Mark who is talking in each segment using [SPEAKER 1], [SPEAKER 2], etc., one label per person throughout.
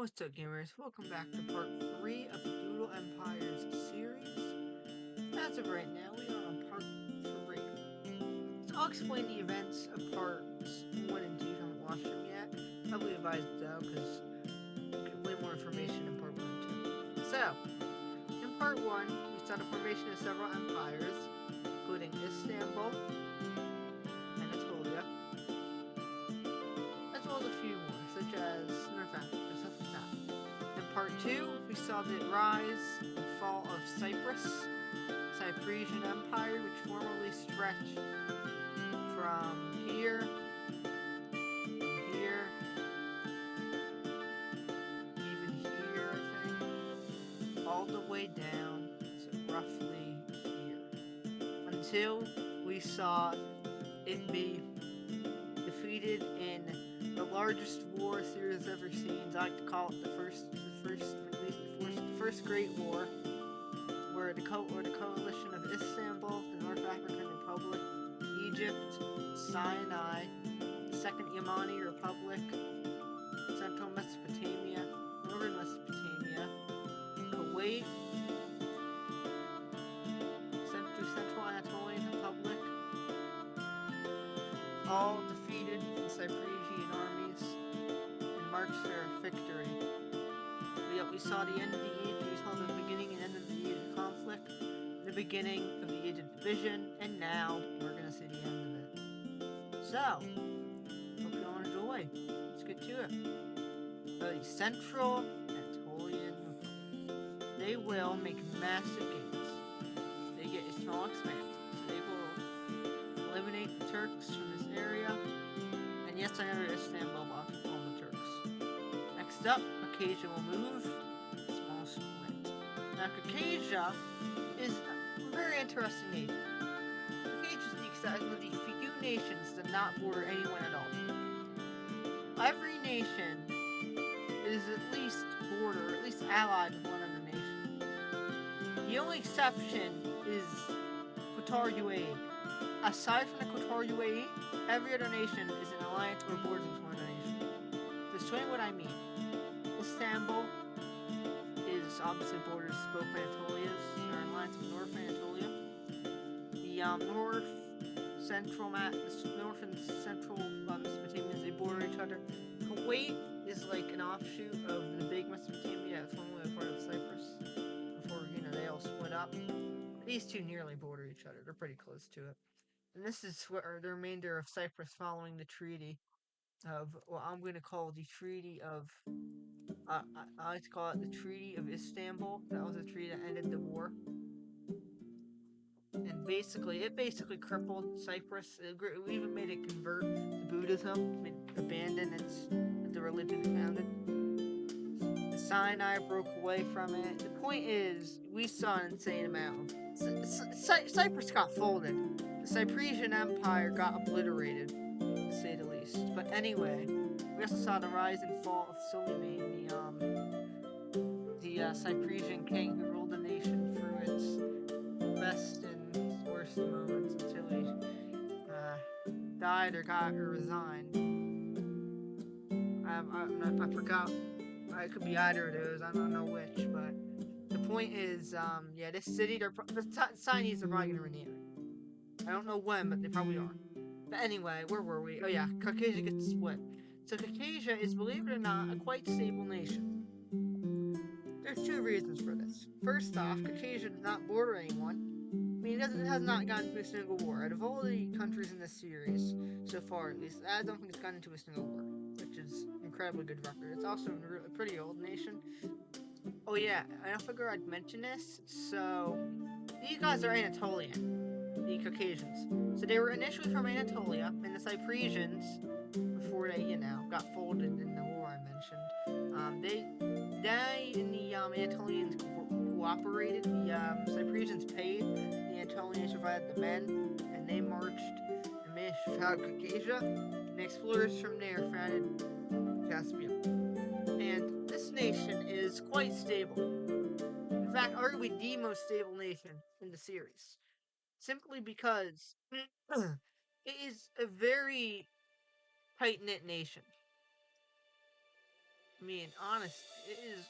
[SPEAKER 1] What's up, gamers? Welcome back to part 3 of the Doodle Empires series. As of right now, we are on part 3. So I'll explain the events of parts 1 and 2 if you haven't watched them yet. Probably advise though, because you get way more information in part 1 and 2. So, in part 1, we saw the formation of several empires, including Istanbul, Anatolia, as well as a few more, such as North Africa, stuff like that. In part 2, we saw the rise and fall of Cyprus, Cypresian Empire, which formerly stretched from here, even here, I think, all the way down to roughly here, until we saw it be defeated in the largest war Syria's ever seen. I like to call it the first Great War, where the coalition of Istanbul, the North African Republic, Egypt, Sinai, the Second Yemeni Republic, Central Mesopotamia, Northern Mesopotamia, Kuwait, Central Anatolian Republic, all defeated the Cypresian armies and marched their victory. We saw the end of the Age, we saw the beginning and end of the Age of conflict, the beginning of the Age of division, and now we're gonna see the end of it. So, hope you all enjoy. Let's get to it. The Central Anatolian Republic. They will make massive gains. They get a small expanse, so they will eliminate the Turks from this area, and yes, I know Istanbul blocks all the Turks. Next up, Caucasia will move. Small split. Now, Caucasia is a very interesting nation. Caucasia is the excitement of the few nations that not border anyone at all. Every nation is at least border, or at least allied with one other nation. The only exception is Qatar UAE. Aside from the Qatar UAE, every other nation is in alliance or borders with one other nation. To explain what I mean, Istanbul is obviously borders both Anatolias, or in alliance with North Anatolia. The north and central Mesopotamians, they border each other. Kuwait is like an offshoot of the big Mesopotamia, formerly a part of Cyprus, before, they all split up. These two nearly border each other, they're pretty close to it. And this is the remainder of Cyprus following the treaty of, well, I'm going to call the Treaty of, I like to call it the Treaty of Istanbul. That was the treaty that ended the war. And it basically crippled Cyprus. It even made it convert to Buddhism, abandon the religion it founded. The Sinai broke away from it. The point is, we saw an insane amount. Cyprus got folded. The Cypresian Empire got obliterated, to say the least. But anyway, we also saw the rise and fall of Suleiman, the Cypresian king who ruled the nation through its best and worst moments until he died or resigned. I forgot. It could be either of those. I don't know which, but the point is, this city, the Chinese are probably gonna rename it. I don't know when, but they probably are. But anyway, where were we? Oh yeah, Caucasia gets split. So Caucasia is, believe it or not, a quite stable nation. There's two reasons for this. First off, Caucasia does not border anyone. I mean, it has not gotten into a single war. Out of all the countries in this series, so far at least, I don't think it's gotten into a single war, which is an incredibly good record. It's also a pretty old nation. Oh yeah, I figure I'd mention this. So, these guys are Anatolian, the Caucasians. So they were initially from Anatolia, and the Cypresians, before they, got folded in the war I mentioned, they and the Anatolians cooperated. The Cypresians paid, the Anatolians provided the men, and they marched and managed to found Caucasia, and explorers from there founded Caspian. And this nation is quite stable. In fact, arguably the most stable nation in the series. Simply because it is a very tight-knit nation. I mean, honest, it is.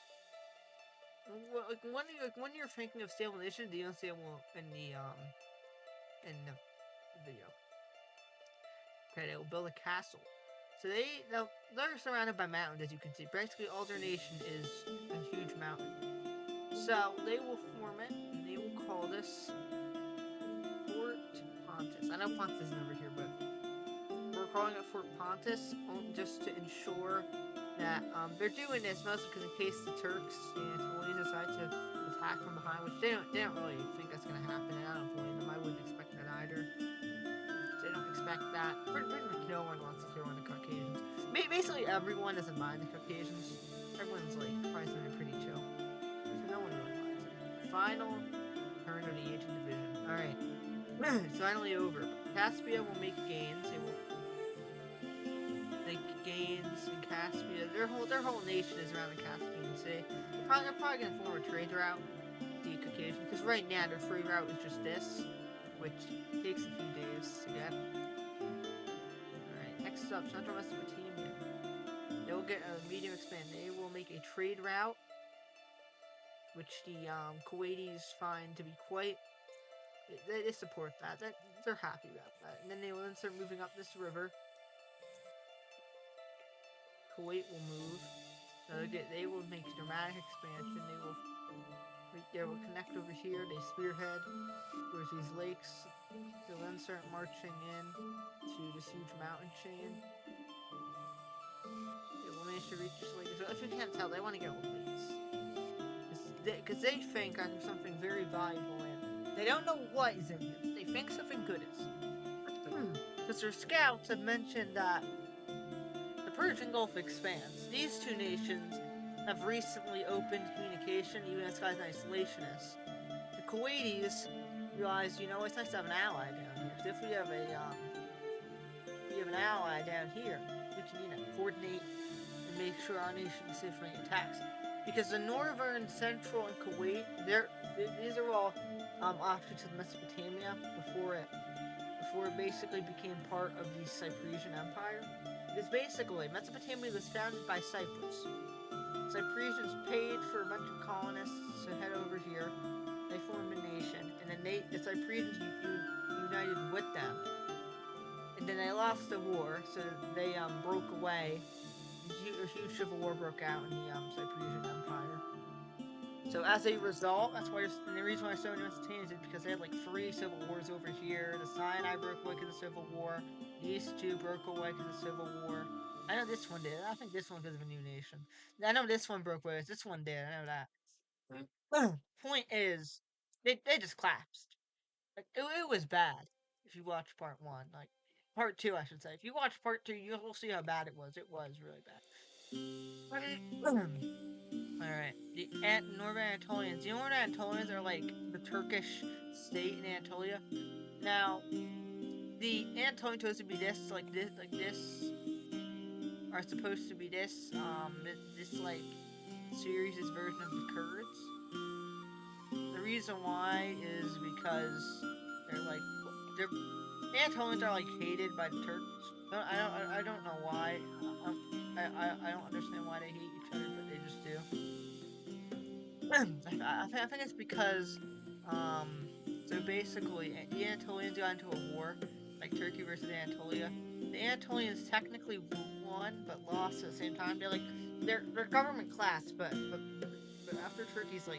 [SPEAKER 1] When you're thinking of stable nations, you don't see it in the video. Okay, they will build a castle. So they're surrounded by mountains, as you can see. Basically, all their nation is a huge mountain. So they will form it, and they will call this Fort Pontus. I know Pontus isn't over here, but we're calling it Fort Pontus just to ensure that they're doing this mostly because in case the Turks and Anatolians decide to attack from behind, which they don't really think that's going to happen, and I don't blame them. I wouldn't expect that either. They don't expect that. Pretty much no one wants to throw in the Caucasians. Basically, everyone doesn't mind the Caucasians. Everyone's like surprisingly pretty chill, so no one really minds it. Final turn of the ancient division. All right, it's finally over. Caspia will make gains. They will make gains in Caspia. Their whole nation is around the Caspian Sea. They're probably gonna form a trade route, the Caucasian, because right now their trade route is just this, which takes a few days to get. Alright, next up, Central Mesopotamia. They will get a medium expand. They will make a trade route, which the Kuwaitis find to be quite. They support that. They're happy about that. And then they will then start moving up this river. Kuwait will move. So they will make dramatic expansion. They will connect over here. They spearhead towards these lakes. They'll then start marching in to this huge mountain chain. They will manage to reach this lake. So if you can't tell, they want to get old lakes. Because they think there's something very valuable in. They don't know what is in here. They think something good is. Because their scouts have mentioned that the Persian Gulf expands. These two nations have recently opened communication, even as guys an isolationist. The Kuwaitis realize, it's nice to have an ally down here. Because if we have an ally down here, we can, coordinate and make sure our nation is safe from any attacks. Because the northern, central, and Kuwait, these are all offshoots of Mesopotamia before it basically became part of the Cypresian Empire. Because basically, Mesopotamia was founded by Cyprus. Cypresians paid for a bunch of colonists to head over here. They formed a nation, and then the Cypresians united with them. And then they lost the war, so they broke away. A huge civil war broke out in the Cypresian Empire. So as a result, and the reason why so many Mesopotamians is because they had like 3 civil wars over here. The Sinai broke away because of the Civil War. These 2 broke away because of the Civil War. I know this one did. I think this one because of a new nation. I know this one broke away. This one did. I know that. Point is, they just collapsed. Like it was bad. If you watch part 1, like part 2, I should say. If you watch part 2, you'll see how bad it was. It was really bad. Alright, the Northern Anatolians. The Northern Anatolians are like the Turkish state in Anatolia. Now, the Anatolians supposed to be this, are supposed to be this like series' version of the Kurds. The reason why is because the Anatolians are like hated by the Turks. I don't know why. I don't understand why they hate each other, but they just do. I think it's because, so basically, the Anatolians got into a war, like Turkey versus Anatolia. The Anatolians technically won, but lost at the same time. They're government class, but after Turkey's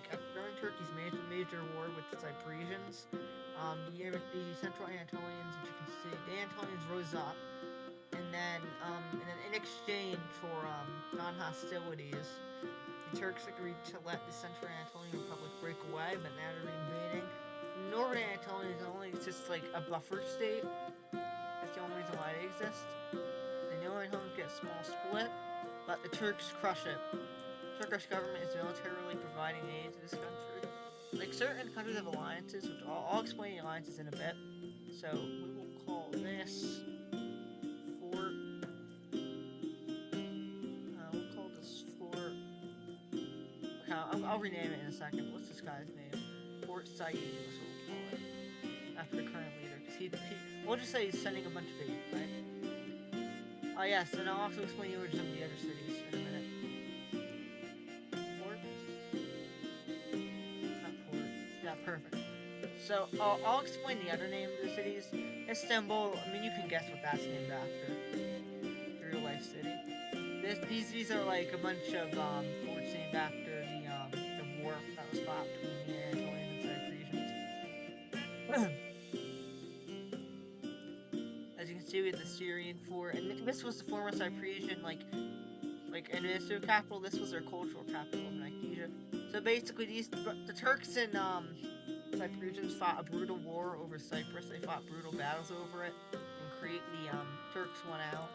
[SPEAKER 1] major war with the Cypresians, the Central Anatolians, which you can see, the Anatolians rose up, and then in exchange for non-hostilities, the Turks agreed to let the Central Anatolian Republic break away, but now they're invading. Northern Anatolia is only just like a buffer state. That's the only reason why they exist. The Northern Anatolians get a small split, but the Turks crush it. The Turkish government is militarily providing aid to this country. Like certain countries have alliances, which I'll explain the alliances in a bit. So we will call this Fort. We'll call this Fort. I'll rename it in a second. What's this guy's name? Fort Said is what we'll call it. After the current leader. Because we'll just say he's sending a bunch of aid, right? Oh yes, and I'll also explain the origins of the other cities in a minute. Perfect. So I'll explain the other name of the cities. Istanbul. I mean, you can guess what that's named after. The real life city. These are like a bunch of forts named after the war that was fought between the Anatolians and Cypriots. As you can see, we have the Syrian fort, and this was the former Cypriotian like administrative capital. This was their cultural capital of Nicosia. So basically, the Turks and Cypriots fought a brutal war over Cyprus. They fought brutal battles over it, and Crete. The Turks won out.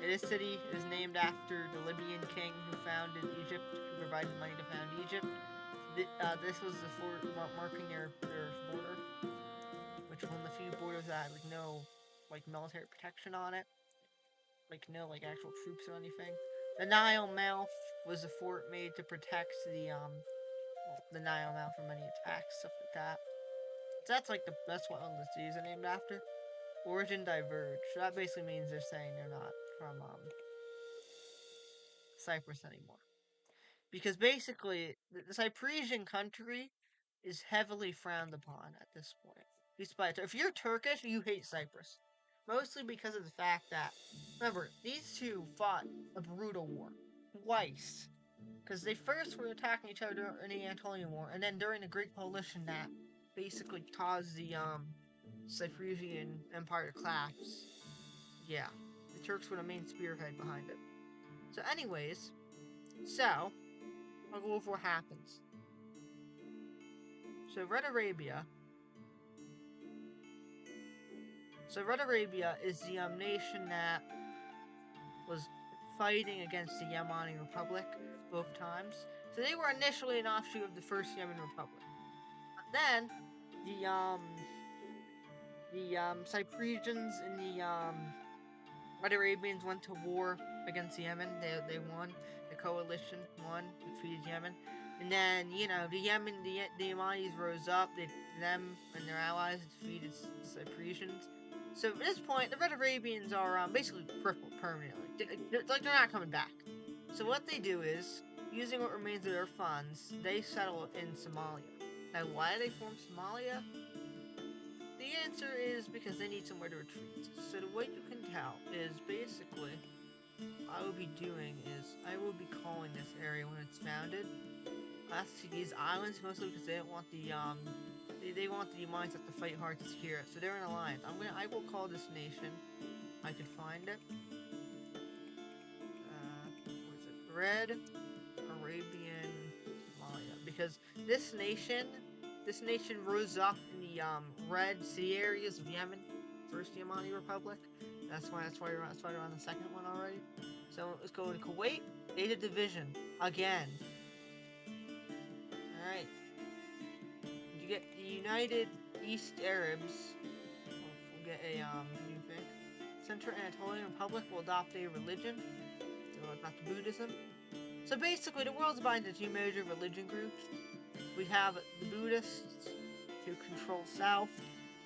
[SPEAKER 1] This city is named after the Libyan king who founded Egypt, who provided money to found Egypt. This was the fort marking their border, which was one of the few borders that had no military protection on it, no actual troops or anything. The Nile mouth was a fort made to protect the Nile mouth from any attacks, stuff like that. So that's what all the cities are named after. Origin diverge. So that basically means they're saying they're not from Cyprus anymore. Because basically, the Cypriotian country is heavily frowned upon at this point. If you're Turkish, you hate Cyprus. Mostly because of the fact that, remember, these two fought a brutal war. Twice. Because they first were attacking each other in the Anatolian War, and then during the Great Coalition that basically caused the Cypriotian Empire to collapse. Yeah, the Turks were the main spearhead behind it. So anyways, I'll go over what happens. So Red Arabia is the nation that was fighting against the Yemeni Republic both times. So they were initially an offshoot of the first Yemen Republic. But then the Cyprians and the Red Arabians went to war against Yemen. They won. The coalition won, defeated Yemen. And then, the Yemenis rose up. Them and their allies defeated the Cyprians. So at this point, the Red Arabians are basically crippled permanently. They're not coming back. So what they do is, using what remains of their funds, they settle in Somalia. Now, why do they form Somalia? The answer is because they need somewhere to retreat. So the way you can tell is basically what I will be doing is I will be calling this area when it's founded. These islands mostly because they don't want they want the Yemanis to fight hard to secure it. So they're in alliance. I will call this nation. I could find it. What is it? Red Arabian Somalia. Because this nation rose up in the Red Sea areas of Yemen, first Yemeni Republic. That's why we're on the second one already. So let's go to Kuwait. Data division again. All right. You get the United East Arabs. We'll get a new thing. Central Anatolian Republic will adopt a religion. They'll adopt Buddhism. So basically, the world's divided into two major religion groups. We have the Buddhists, who control south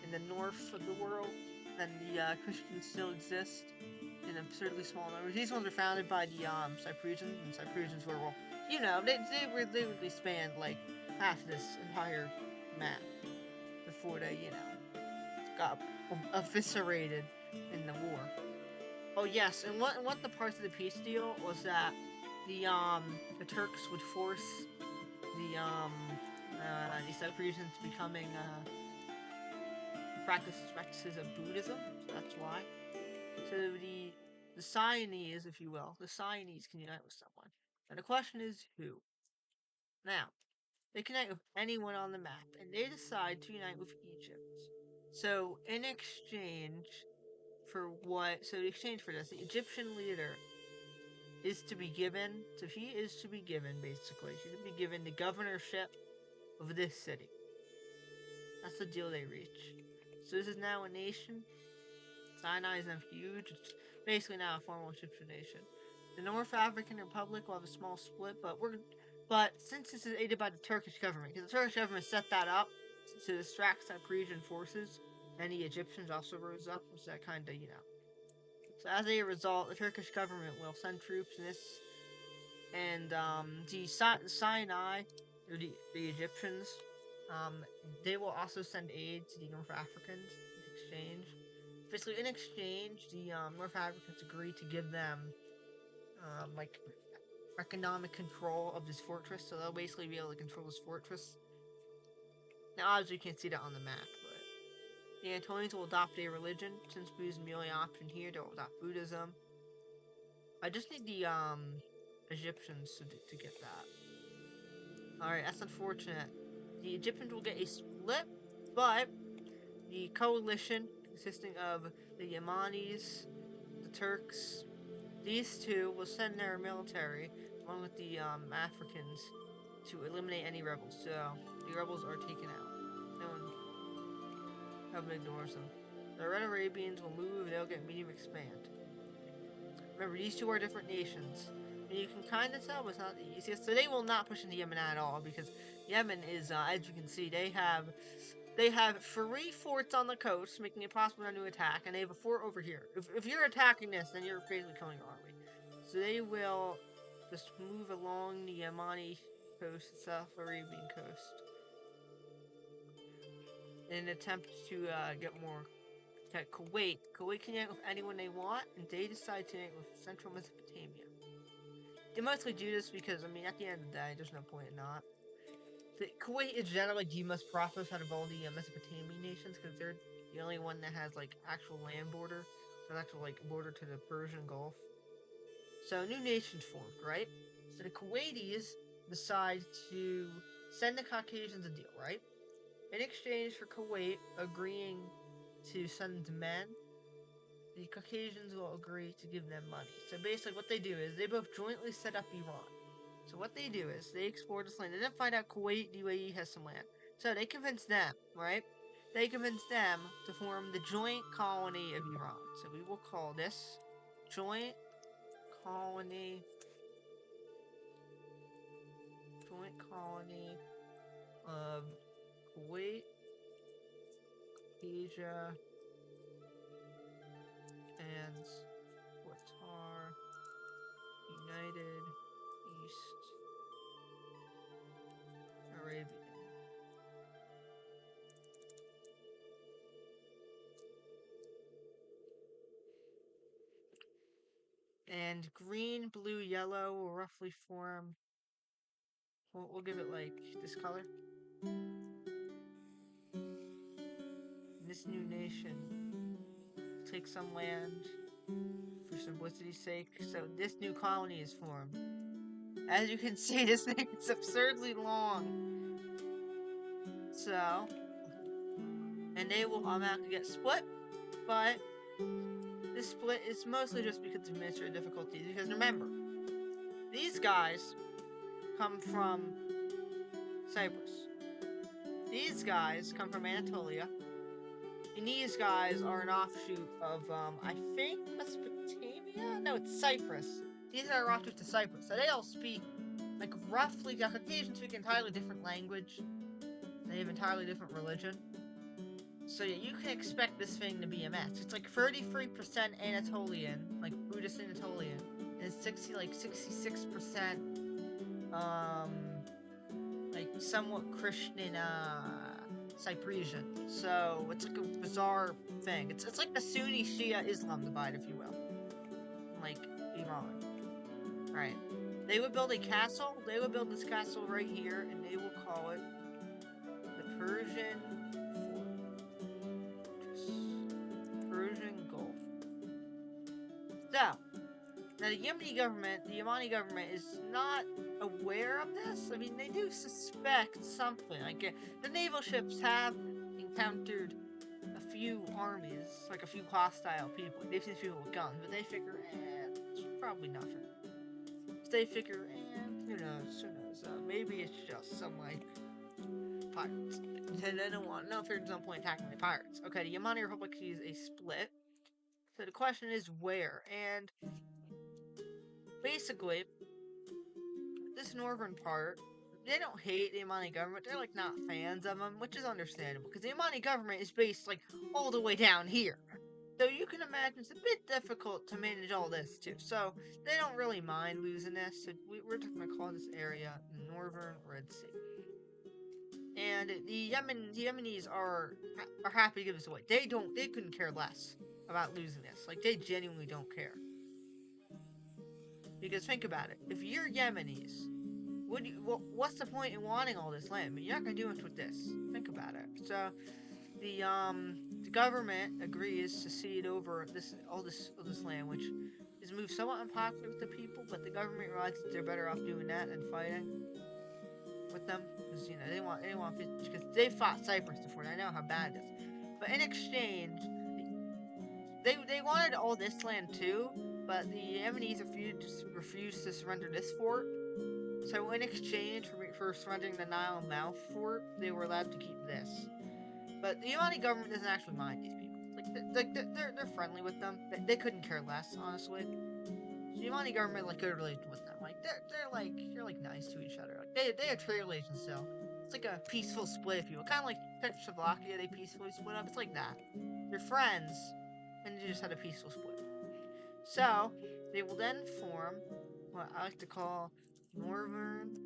[SPEAKER 1] and the north of the world, and the Christians still exist in absurdly small numbers. These ones are founded by the Cyprians, and Cyprians were, they really spanned like half this entire map before they, got eviscerated in the war. Oh yes, and what the parts of the peace deal was that the Turks would force the Cyprians becoming practices of Buddhism. So that's why. So the Siamese, if you will, the Siamese can unite with someone. And the question is who? Now, they can unite with anyone on the map, and they decide to unite with Egypt. So in exchange for this, the Egyptian leader is to be given. So he is to be given basically. He's to be given the governorship of this city. That's the deal they reach. So this is now a nation. Sinai is now huge. It's basically now a formal Egyptian nation. The North African Republic will have a small split, but since this is aided by the Turkish government, because the Turkish government set that up to distract Cyprian forces, and the Egyptians also rose up, so that kind of, So as a result, the Turkish government will send troops in this, and the Sinai, or the Egyptians, Um, they will also send aid to the North Africans in exchange. Basically, in exchange, the North Africans agree to give them like economic control of this fortress, so they'll basically be able to control this fortress. Now, obviously, you can't see that on the map, but the Antonians will adopt a religion. Since Buddhism is the only option here, they'll adopt Buddhism. I just need the Egyptians to get that. Alright, that's unfortunate. The Egyptians will get a split, but the coalition, consisting of the Yemanis, the Turks, these two will send their military, along with the Africans, to eliminate any rebels. So, the rebels are taken out. No one ignores them. The Red Arabians will move, they'll get medium expand. Remember, these two are different nations. And you can kind of tell, but it's not the easiest. So they will not push into Yemen at all, because Yemen is, as you can see, they have 3 forts on the coast, making it possible for them to attack, and they have a fort over here. If you're attacking this, then you're basically killing your army. So they will just move along the Yemeni coast, the South Arabian coast, in an attempt to get more. Okay, Kuwait. Kuwait can unite with anyone they want, and they decide to unite with Central Mesopotamia. They mostly do this because, I mean, at the end of the day, there's no point in not. Kuwait is generally the most prosperous out of all the Mesopotamian nations because they're the only one that has like actual land border, an actual like border to the Persian Gulf. So new nations formed, right? So the Kuwaitis decide to send the Caucasians a deal, right? In exchange for Kuwait agreeing to send men, the Caucasians will agree to give them money. So basically, what they do is they both jointly set up Iran. So what they do is they explore this land. They then find out Kuwait, the UAE has some land. So they convince them, right? They convince them to form the joint colony of Iran. So we will call this joint colony, of Kuwait, Asia, and Qatar, United East Arabian. And green, blue, yellow will roughly form. We'll give it like this color. And this new nation will take some land for simplicity's sake. So this new colony is formed. As you can see, this thing is absurdly long. So, and they will automatically get split, but this split is mostly just because of administrative difficulties. Because remember, these guys come from Cyprus. These guys come from Anatolia. And these guys are an offshoot of, I think Mesopotamia? No, it's Cyprus. These are offshoots to Cyprus. So they all speak, like, roughly, the Caucasians speak an entirely different language. They have entirely different religion. So yeah, you can expect this thing to be a mess. It's like 33% Anatolian, like Buddhist Anatolian, and 66%, like somewhat Christian, Cypresian. So it's like a bizarre thing. It's like the Sunni Shia Islam divide, if you will. Like Iran. Right. They would build a castle. They would build this castle right here, and they will call it the Persian Gulf. So, now the Yemeni government is not aware of this. I mean, they do suspect something. Like, the naval ships have encountered a few armies, like a few hostile people. They've seen people with guns, but they figure, it's probably nothing. So they figure, who knows? Maybe it's just some, like, pirates. They don't want, no, there's no point attacking the pirates. Okay, the Yemeni Republic sees a split. So the question is where? And basically, this northern part, they don't hate the Yemeni government. They're like not fans of them, which is understandable because the Yemeni government is based like all the way down here. So you can imagine it's a bit difficult to manage all this too. So they don't really mind losing this. So we're just gonna call this area Northern Red Sea. and the Yemenis are happy to give this away. They couldn't care less about losing this. Like, they genuinely don't care. Because think about it. If you're Yemenis, what's the point in wanting all this land? I mean, you're not gonna do much with this. Think about it. So the government agrees to cede over all this land, which is moved somewhat unpopular with the people, but the government realizes they're better off doing that than fighting with them, because they want because they fought Cyprus before, and I know how bad it is. But in exchange, they wanted all this land too, but the Yemenis refused to surrender this fort. So in exchange for surrendering the Nile Mouth fort, they were allowed to keep this. But the Yemeni government doesn't actually mind these people. They're friendly with them. They couldn't care less, honestly. The Yemeni government like good relation with them. Like they're like nice to each other. Like they have trade relations still. It's like a peaceful split, if you will. Kind of like Czechoslovakia, they peacefully split up. It's like that. They're friends, and they just had a peaceful split. So they will then form what I like to call Northern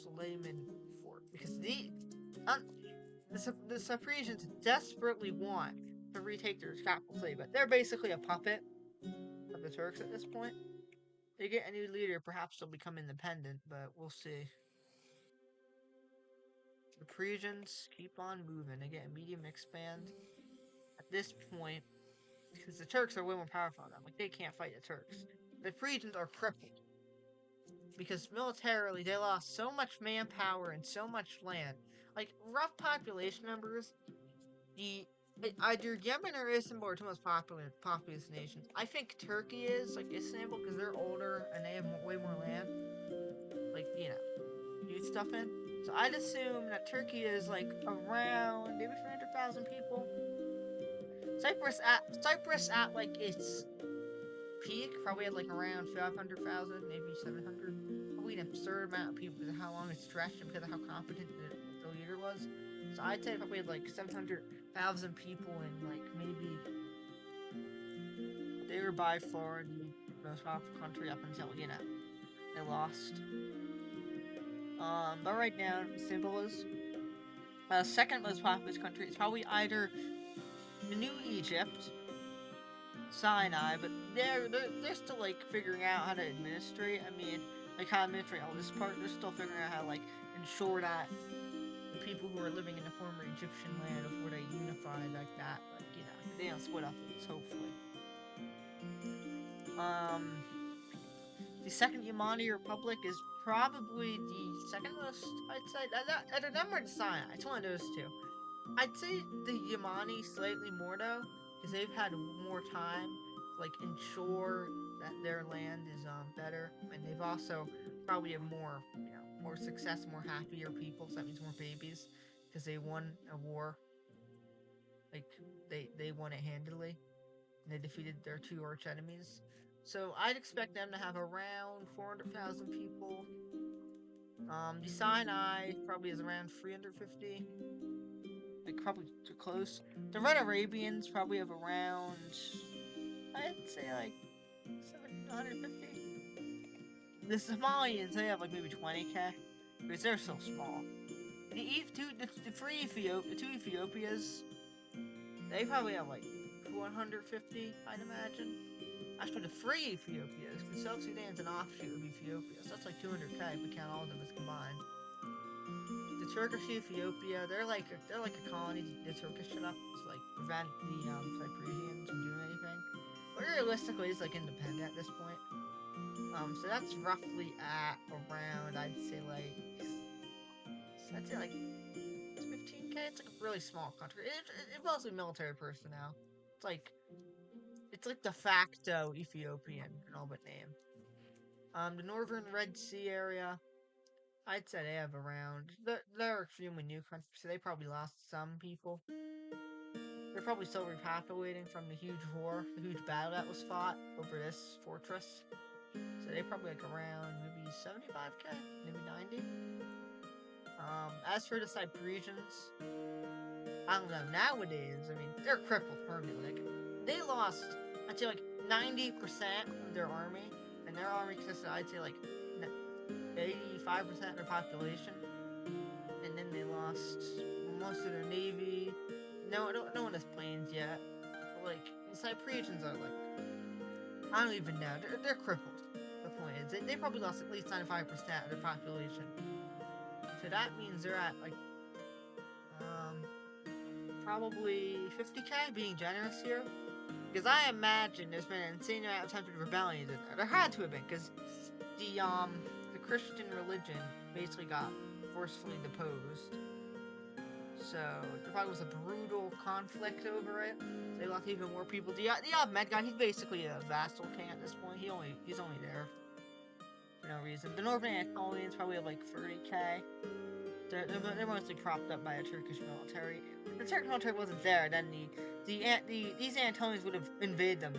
[SPEAKER 1] Suleiman Fort, because the Cyprians desperately want to retake their capital city, but they're basically a puppet of the Turks at this point. They get a new leader, perhaps they'll become independent, but we'll see. The Parisians keep on moving. They get a medium expand. At this point, because the Turks are way more powerful than them, like they can't fight the Turks. The Parisians are crippled because militarily they lost so much manpower and so much land. Like rough population numbers, either Yemen or Istanbul are two most populous nations. I think Turkey is like Istanbul because they're older and they have way more land. Like youth stuff in. So I'd assume that Turkey is like around maybe 300,000 people. Cyprus at like its peak probably had like around 500,000, maybe 700. Probably an absurd amount of people because of how long it stretched and because of how competent the leader was. So I'd say probably had like 700,000 people and like maybe they were by far the most powerful country up until they lost. But right now, Istanbul is second most populous country. It's probably either the New Egypt, Sinai, but they're still like figuring out how to administrate. I mean, like how to administrate all this part. They're still figuring out how to like ensure that the people who are living in the former Egyptian land before they unified like that, like they don't split up these, hopefully. The Second Yemeni Republic is probably the second most, I'd say. At a number to Sinai, it's one of those two. I'd say the Yemeni slightly more though, because they've had more time to like ensure that their land is better, and they've also probably have more more success, more happier people. So that means more babies, because they won a war. Like they won it handily, and they defeated their two arch enemies. So I'd expect them to have around 400,000 people. The Sinai probably is around 350. Like probably too close. The Red Arabians probably have around, I'd say like 750. The Somalians, they have like maybe 20k, because they're so small. The two Ethiopias, they probably have like 150, I'd imagine. Actually, the free Ethiopias, because South Sudan's an offshoot of Ethiopia, so that's like 200k if we count all of them as combined. The Turkish Ethiopia, they're like a colony. The Turkish shut up to like prevent the Cyprians from doing anything. But realistically, it's like independent at this point. So that's roughly at around, I'd say like 15k. It's like a really small country. It's mostly military personnel. It's like de facto Ethiopian in all but name. The northern Red Sea area, I'd say they have around. They're extremely new country, so they probably lost some people. They're probably still repopulating from the huge battle that was fought over this fortress. So they probably like around maybe 75k, maybe 90. As for the Cyprians, I don't know. Nowadays, I mean, they're crippled permanently. Like, they lost, I'd say, like 90% of their army, and their army consisted, I'd say, like 85% of their population. And Ocean. They lost most of their navy. No one has planes yet. But, like, the Cyprians are like, I don't even know. They're crippled. The point is, they probably lost at least 95% of their population. So that means they're at like probably 50k, being generous here. Because I imagine there's been an insane amount of attempted rebellions in there. There had to have been, because the Christian religion basically got forcefully deposed. So there probably was a brutal conflict over it. So they lost even more people. The Med guy, he's basically a vassal king at this point. He's only there for no reason. The Northern Anatolians probably have like 30k. They're mostly propped up by a Turkish military. If the Turkish military wasn't there, then these Anatolians would have invaded them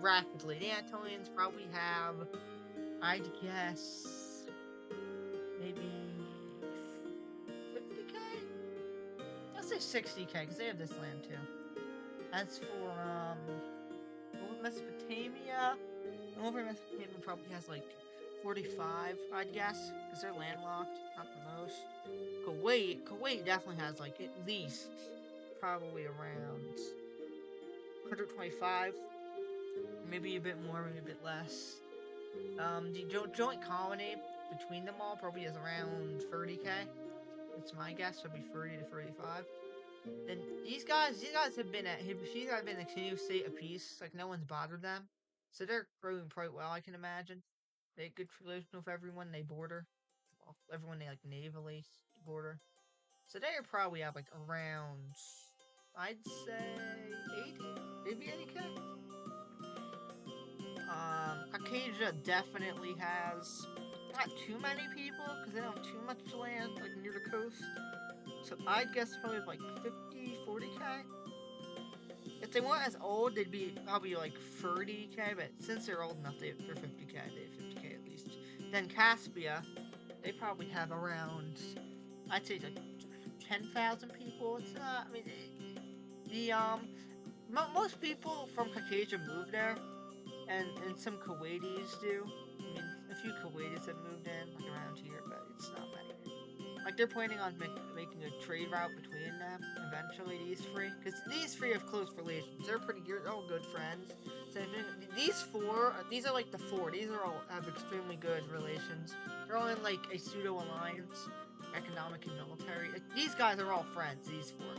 [SPEAKER 1] rapidly. The Anatolians probably have, I'd guess, maybe 50k? Let's say 60k, because they have this land too. As for, Mesopotamia, over Mesopotamia probably has like 45, I'd guess, because they're landlocked, not the most. Kuwait definitely has like at least probably around 125, maybe a bit more, maybe a bit less. The joint colony between them all probably is around 30k. That's my guess. Would be 30 to 35. And these guys have been a continuous state of peace. Like no one's bothered them, so they're growing quite well. I can imagine. They have good relation with everyone they border. Well, everyone they like navally border. So they probably have like around, I'd say 80, maybe 80k. Caucasia definitely has not too many people because they don't have too much land like near the coast. So I'd guess probably like 50, 40k. If they weren't as old, they'd be probably like 30k, but since they're old enough, they're 50k. They have 50k at least. Then Caspia, they probably have around, I'd say like 10,000 people. It's not, I mean, most people from Caucasia move there, and some Kuwaitis do. I mean, a few Kuwaitis have moved in, like around here, but it's not many. Like, they're planning on making a trade route between them, eventually, these three. Because these three have close relations. They're all good friends. So, these are like the four. These are all have extremely good relations. They're all in, like, a pseudo-alliance, economic and military. Like, these guys are all friends, these four.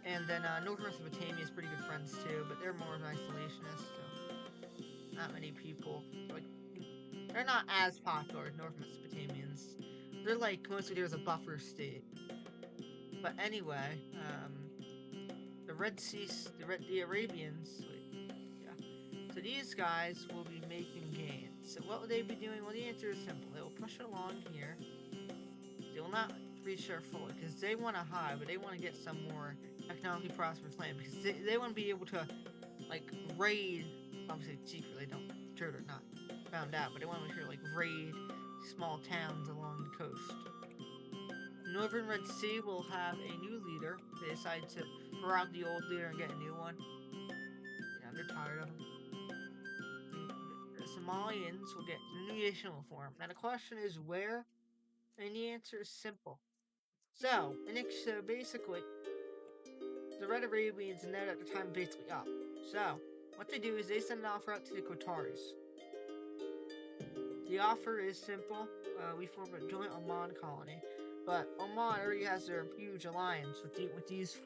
[SPEAKER 1] And then, North Mesopotamia is pretty good friends, too, but they're more of an isolationist, so not many people. Like, they're not as popular as North Mesopotamians. They're like, mostly there's a buffer state. But anyway, the the Arabians, so these guys will be making gains. So what will they be doing? Well, the answer is simple. They will push it along here. They will not reach their full, because they want to hide, but they want to get some more economically prosperous land, because they want to be able to, like, raid, obviously secretly, they're not found out, but they want to make sure, like, raid small towns along the coast. The Northern Red Sea will have a new leader. They decide to throw out the old leader and get a new one. They're tired of him. The Somalians will get a new national form. Now the question is where? And the answer is simple. So basically, the Red Arabians and they're at the time basically up. So, what they do is they send an offer out to the Qataris. The offer is simple. We form a joint Oman colony, but Oman already has their huge alliance with these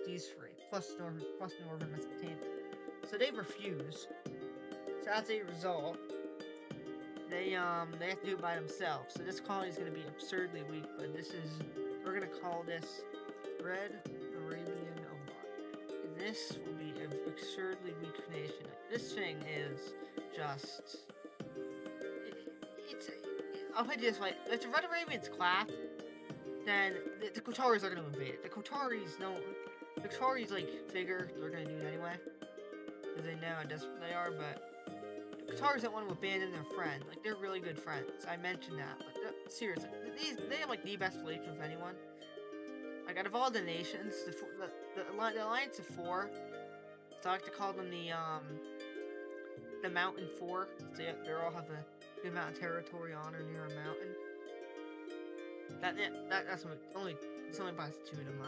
[SPEAKER 1] three, plus Northern Mesopotamia. So they refuse. So as a result, they have to do it by themselves. So this colony is going to be absurdly weak, but we're going to call this Red Arabian Oman. And this will be an absurdly weak nation. This thing is just... I'll put it this way: if the Red Arabians clap, then the Qataris are going to invade it. The Qataris like figure they're going to do it anyway, because they know how desperate they are. But the Qataris don't want to abandon their friend. Like, they're really good friends. I mentioned that, but seriously, they have like the best relationship with anyone. Like, out of all the nations, the Alliance of Four, so I like to call them the Mountain Four. They all have a good amount of territory on or near a mountain. That's only it's only by two of them. I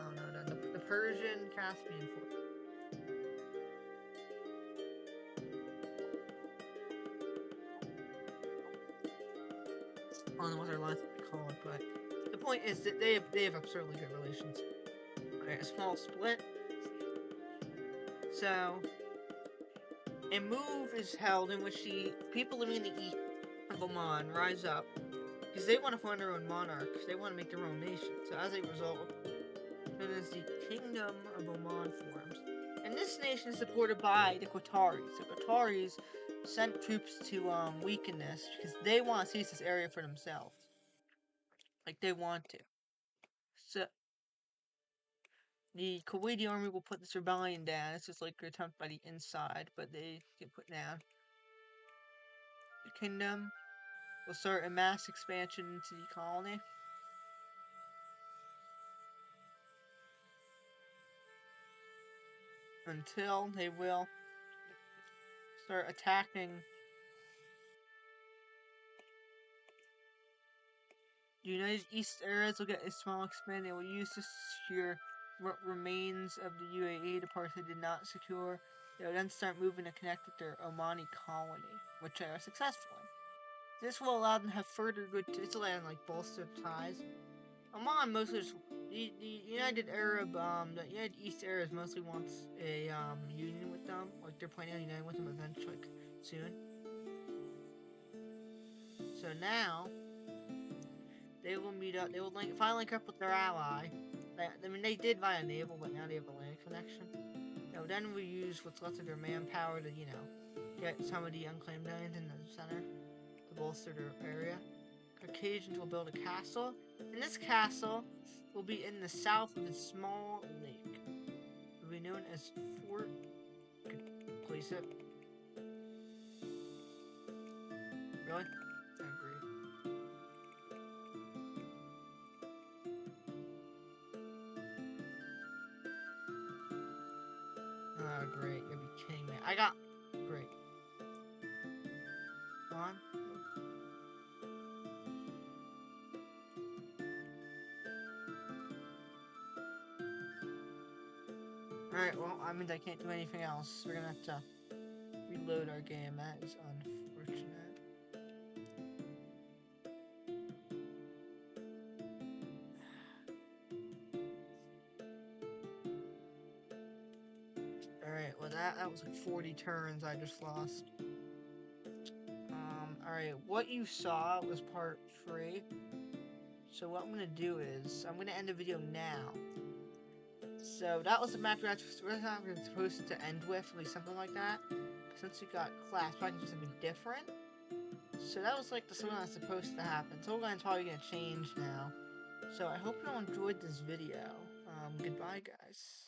[SPEAKER 1] don't know. The Persian Caspian Fort. I don't know what their lines would call it, but the point is that they have absurdly good relations. Okay, a small split. So a move is held in which the people living in the east of Oman rise up because they want to find their own monarch. They want to make their own nation. So as a result, known as the Kingdom of Oman forms. And this nation is supported by the Qataris. The Qataris sent troops to weaken this because they want to seize this area for themselves. Like they want to. So the Kuwaiti army will put this rebellion down. It's just like an attempt by the inside, but they get put down. The kingdom will start a mass expansion into the colony. Until they will start attacking the United East areas. Will get a small expand. They will use to secure what remains of the UAE, the parts they did not secure. They will then start moving to connect with their Omani colony, which they are successful in. This will allow them to have further good. This will allow them like bolster ties. Oman mostly just, the United Arab the United East Arabs mostly wants a union with them. Like they're planning on uniting with them eventually, like soon. So now they will meet up. They will finally link up with their ally. I mean, they did via naval, but now they have a land connection. Now then we use what's left of their manpower to, get some of the unclaimed lands in the center to bolster their area. Caucasians will build a castle, and this castle will be in the south of a small lake. It will be known as Fort. Place it. Really? I agree. Oh, great. You'll be kidding me. I got. Great. Go on. Alright, well, I mean, I can't do anything else. We're gonna have to reload our game. That is unfortunate. Alright, well, that was like 40 turns I just lost. Alright, what you saw was part 3. So what I'm gonna do is, I'm gonna end the video now. So that was the map we're supposed to end with, at least something like that. Since we got class, I can do something different. So that was like the something that's supposed to happen. So we're probably gonna change now. So I hope you all enjoyed this video. Goodbye, guys.